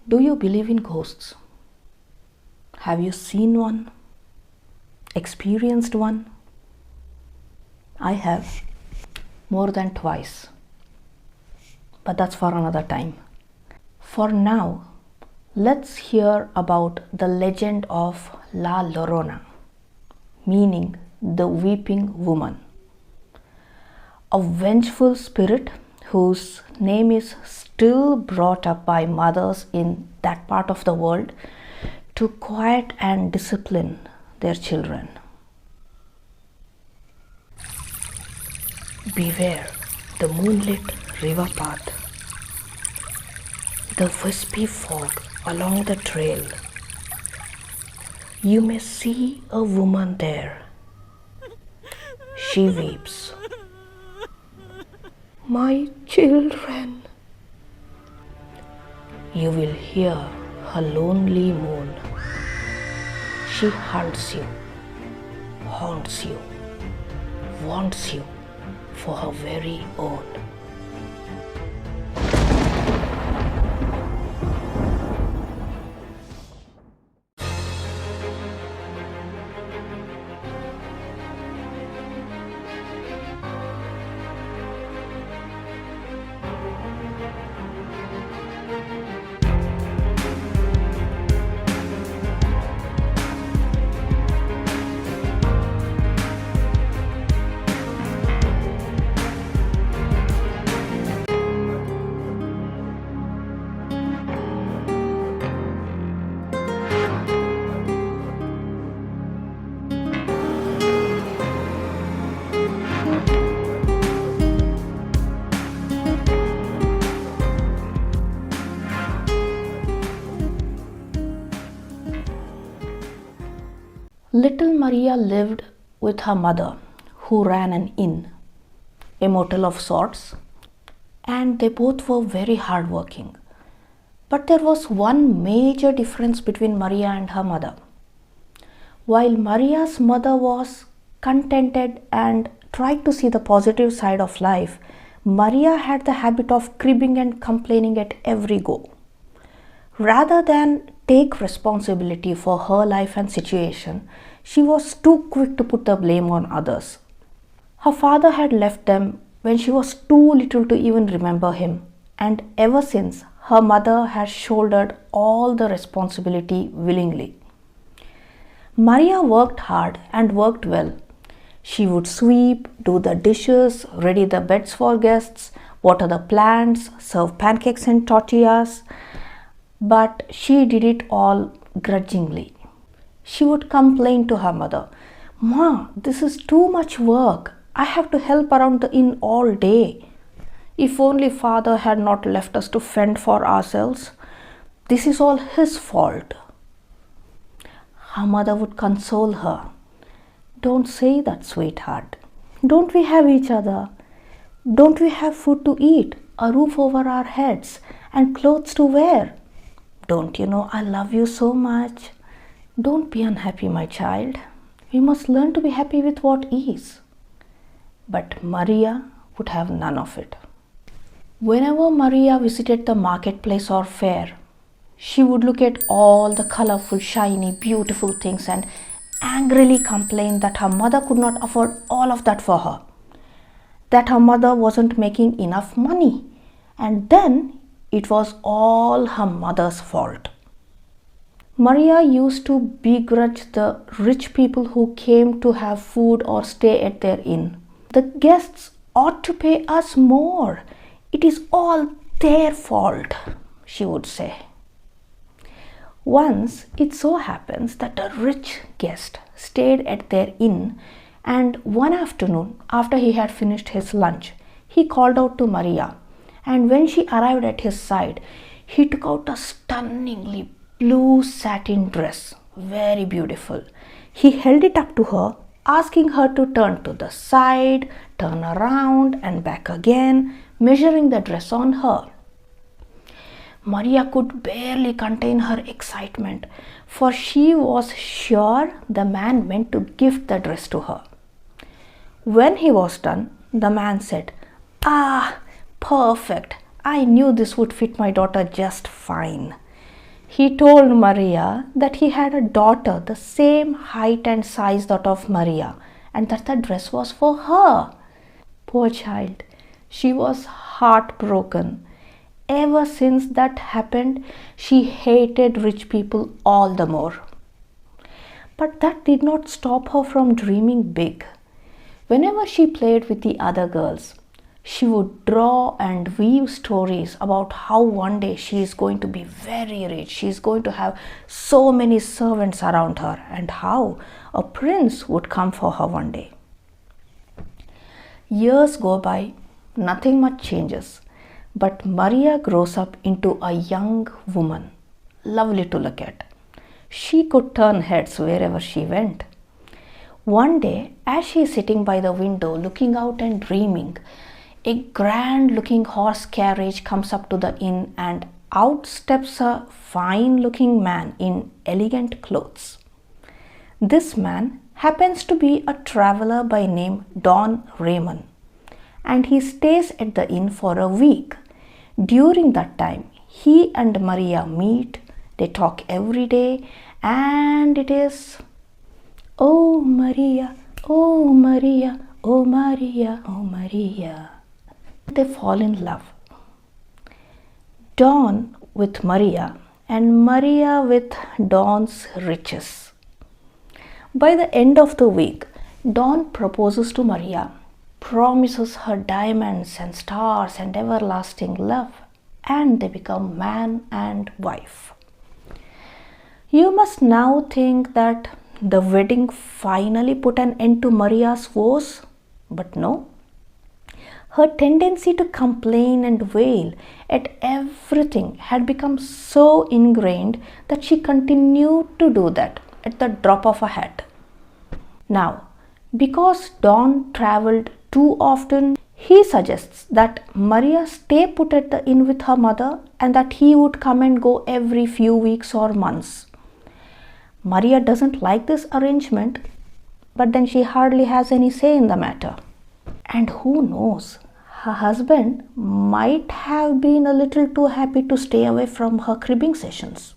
Do you believe in ghosts? Have you seen one? Experienced one? I have, more than twice. But that's for another time. For now, let's hear about the legend of La Llorona, meaning the weeping woman. A vengeful spirit whose name is still brought up by mothers in that part of the world to quiet and discipline their children. Beware the moonlit river path, the wispy fog along the trail. You may see a woman there. She weeps. My children. You will hear her lonely moan. She hunts you, haunts you, wants you for her very own. Little Maria lived with her mother, who ran an inn, a motel of sorts, and they both were very hardworking. But there was one major difference between Maria and her mother. While Maria's mother was contented and tried to see the positive side of life, Maria had the habit of cribbing and complaining at every go. Rather than take responsibility for her life and situation, she was too quick to put the blame on others. Her father had left them when she was too little to even remember him, and ever since, her mother has shouldered all the responsibility willingly. Maria worked hard and worked well. She would sweep, do the dishes, ready the beds for guests, water the plants, serve pancakes and tortillas, but she did it all grudgingly. She would complain to her mother, "Ma, this is too much work. I have to help around the inn all day. If only father had not left us to fend for ourselves. This is all his fault." Her mother would console her. "Don't say that, sweetheart. Don't we have each other? Don't we have food to eat, a roof over our heads, and clothes to wear? Don't you know I love you so much? Don't be unhappy, my child. We must learn to be happy with what is." But Maria would have none of it. Whenever Maria visited the marketplace or fair, she would look at all the colorful, shiny, beautiful things and angrily complain that her mother could not afford all of that for her, that her mother wasn't making enough money, and then it was all her mother's fault. Maria used to begrudge the rich people who came to have food or stay at their inn. "The guests ought to pay us more. It is all their fault," she would say. Once it so happens that a rich guest stayed at their inn, and one afternoon after he had finished his lunch, he called out to Maria, and when she arrived at his side, he took out a stunningly blue satin dress, very beautiful. He held it up to her, asking her to turn to the side, turn around and back again, measuring the dress on her. Maria could barely contain her excitement, for she was sure the man meant to gift the dress to her. When he was done, the man said, "Ah, perfect. I knew this would fit my daughter just fine." He told Maria that he had a daughter the same height and size that of Maria, and that the dress was for her. Poor child, she was heartbroken. Ever since that happened, she hated rich people all the more. But that did not stop her from dreaming big. Whenever she played with the other girls, she would draw and weave stories about how one day she is going to be very rich, she is going to have so many servants around her, and how a prince would come for her one day. Years go by, nothing much changes, but Maria grows up into a young woman, lovely to look at. She could turn heads wherever she went. One day, as she is sitting by the window looking out and dreaming, a grand looking horse carriage comes up to the inn, and out steps a fine looking man in elegant clothes. This man happens to be a traveler by name Don Raymond, and he stays at the inn for a week. During that time, he and Maria meet, they talk every day, and it is, "Oh Maria, oh Maria, oh Maria, oh Maria." They fall in love. Don with Maria, and Maria with Don's riches. By the end of the week, Don proposes to Maria, promises her diamonds and stars and everlasting love, and they become man and wife. You must now think that the wedding finally put an end to Maria's woes, but no. Her tendency to complain and wail at everything had become so ingrained that she continued to do that at the drop of a hat. Now, because Don travelled too often, he suggests that Maria stay put at the inn with her mother, and that he would come and go every few weeks or months. Maria doesn't like this arrangement, but then she hardly has any say in the matter. And who knows, her husband might have been a little too happy to stay away from her cribbing sessions.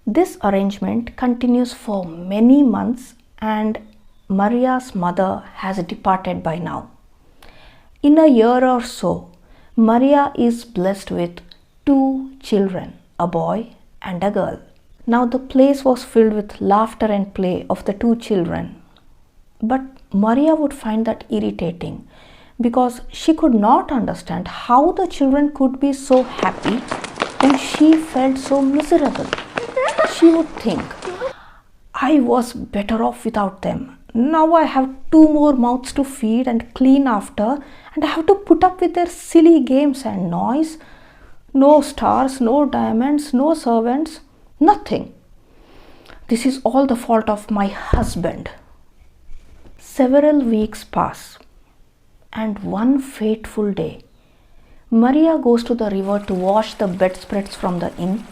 This arrangement continues for many months, and Maria's mother has departed by now. In a year or so, Maria is blessed with 2 children, a boy and a girl. Now the place was filled with laughter and play of the 2 children. But Maria would find that irritating, because she could not understand how the children could be so happy when she felt so miserable. She would think, I was better off without them. Now I have 2 more mouths to feed and clean after, and I have to put up with their silly games and noise. No stars, no diamonds, no servants, nothing. This is all the fault of my husband. Several weeks pass, and one fateful day, Maria goes to the river to wash the bedspreads from the inn,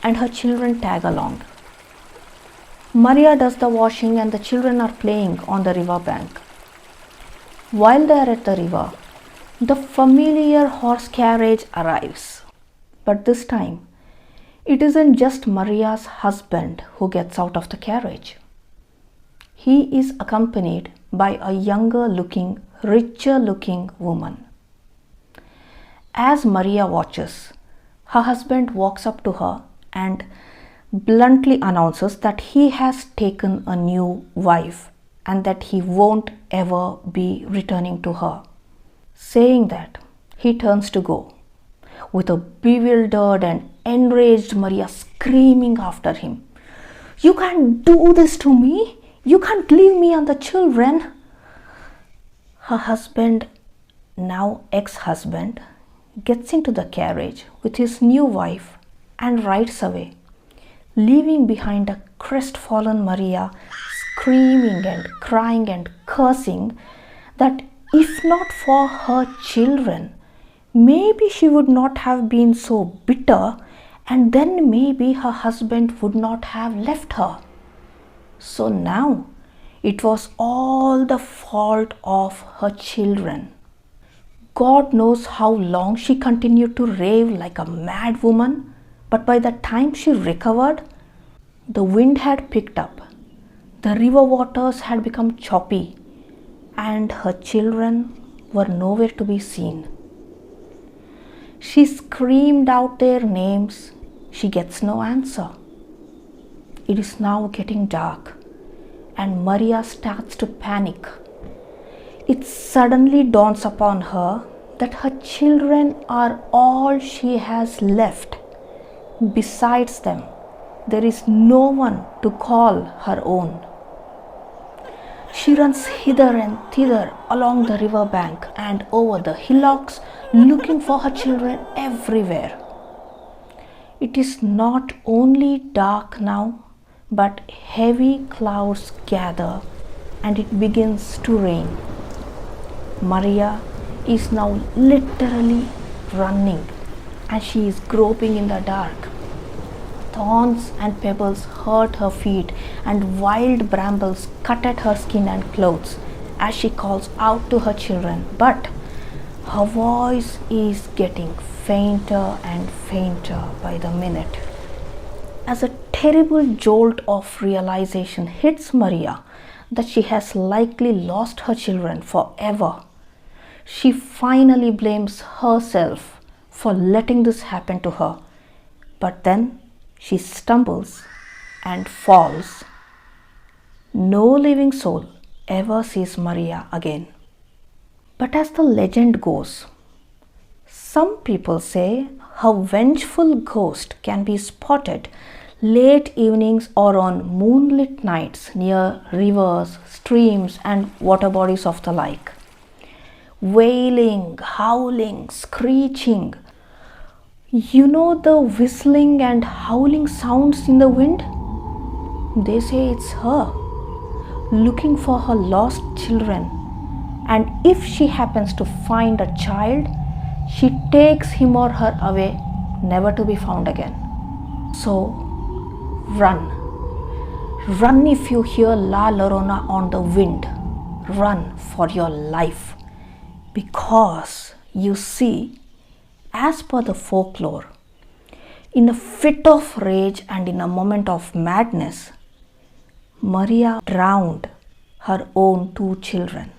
and her children tag along. Maria does the washing, and the children are playing on the river bank. While they are at the river, the familiar horse carriage arrives. But this time, it isn't just Maria's husband who gets out of the carriage. He is accompanied by a younger looking, richer looking woman. As Maria watches, her husband walks up to her and bluntly announces that he has taken a new wife and that he won't ever be returning to her. Saying that, he turns to go, with a bewildered and enraged Maria screaming after him, "You can't do this to me! You can't leave me and the children!" Her husband, now ex-husband, gets into the carriage with his new wife and rides away, leaving behind a crestfallen Maria screaming and crying and cursing that if not for her children, maybe she would not have been so bitter, and then maybe her husband would not have left her. So now it was all the fault of her children. God knows how long she continued to rave like a mad woman, But by the time she recovered, the wind had picked up, the river waters had become choppy, and her children were nowhere to be seen. She screamed out their names. She gets no answer. It is now getting dark, and Maria starts to panic. It suddenly dawns upon her that her children are all she has left. Besides them, there is no one to call her own. She runs hither and thither along the river bank and over the hillocks, looking for her children everywhere. It is not only dark now, but heavy clouds gather and it begins to rain. Maria is now literally running and she is groping in the dark. Thorns and pebbles hurt her feet and wild brambles cut at her skin and clothes as she calls out to her children, but her voice is getting fainter and fainter by the minute. As a terrible jolt of realization hits Maria that she has likely lost her children forever, she finally blames herself for letting this happen to her. But then she stumbles and falls. No living soul ever sees Maria again. But as the legend goes, some people say her vengeful ghost can be spotted late evenings or on moonlit nights near rivers, streams, and water bodies of the like. Wailing, howling, screeching. You know the whistling and howling sounds in the wind? They say it's her, looking for her lost children. And if she happens to find a child, she takes him or her away, never to be found again. So, run. Run if you hear La Llorona on the wind. Run for your life. Because, you see, as per the folklore, in a fit of rage and in a moment of madness, Maria drowned her own 2 children.